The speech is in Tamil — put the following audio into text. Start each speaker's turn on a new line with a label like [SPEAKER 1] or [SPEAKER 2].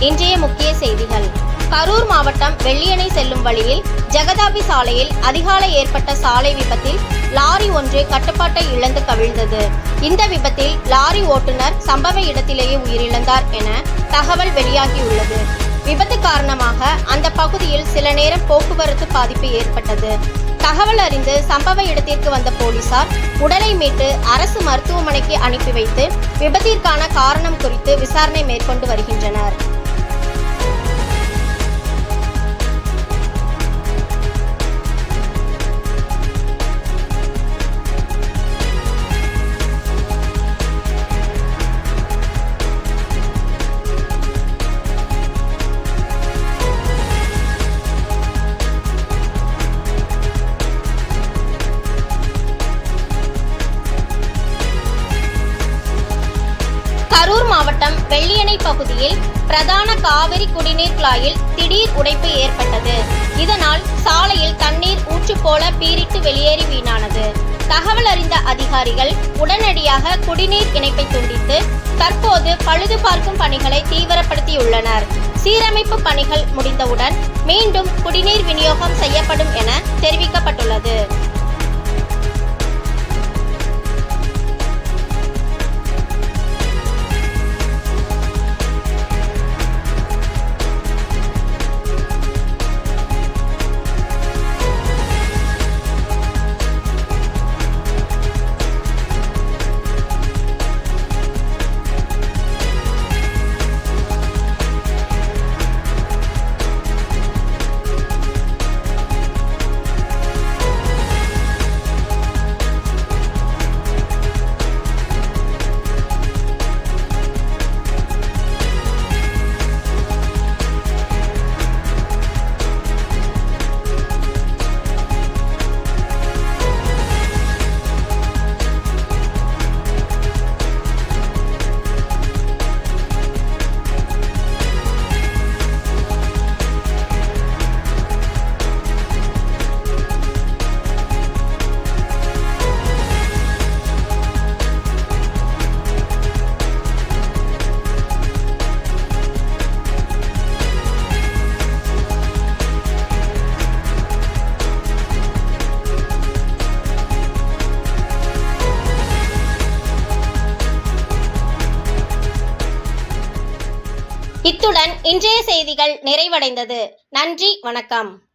[SPEAKER 1] இன்றைய முக்கிய செய்திகள். கரூர் மாவட்டம் வெள்ளியணை செல்லும் வழியில் ஜெகதாபி சாலையில் அதிகாலை ஏற்பட்ட சாலை விபத்தில் லாரி ஒன்று கட்டுப்பாட்டை இழந்து கவிழ்ந்தது. இந்த விபத்தில் லாரி ஓட்டுநர் சம்பவ இடத்திலேயே உயிரிழந்தார் என தகவல் வெளியாகியுள்ளது. விபத்து காரணமாக அந்த பகுதியில் சில நேரம் போக்குவரத்து பாதிப்பு ஏற்பட்டது. தகவல் அறிந்து சம்பவ இடத்திற்கு வந்த போலீசார் உடலை மீட்டு அரசு மருத்துவமனைக்கு அனுப்பி வைத்து விபத்திற்கான காரணம் குறித்து விசாரணை மேற்கொண்டு வருகின்றனர். கரூர் மாவட்டம் வெள்ளியணை பகுதியில் பிரதான காவிரி குடிநீர் குழாயில் திடீர் உடைப்பு ஏற்பட்டது. இதனால் சாலையில் தண்ணீர் ஊற்று போல பீரிட்டு வெளியேறி வீணானது. தகவல் அறிந்த அதிகாரிகள் உடனடியாக குடிநீர் இணைப்பை துண்டித்து தற்போது பழுது பார்க்கும் பணிகளை தீவிரப்படுத்தியுள்ளனர். சீரமைப்பு பணிகள் முடிந்தவுடன் மீண்டும் குடிநீர் விநியோகம் செய்யப்படும் என தெரிவிக்கப்பட்டுள்ளது. இத்துடன் இன்றைய செய்திகள் நிறைவடைந்தது. நன்றி, வணக்கம்.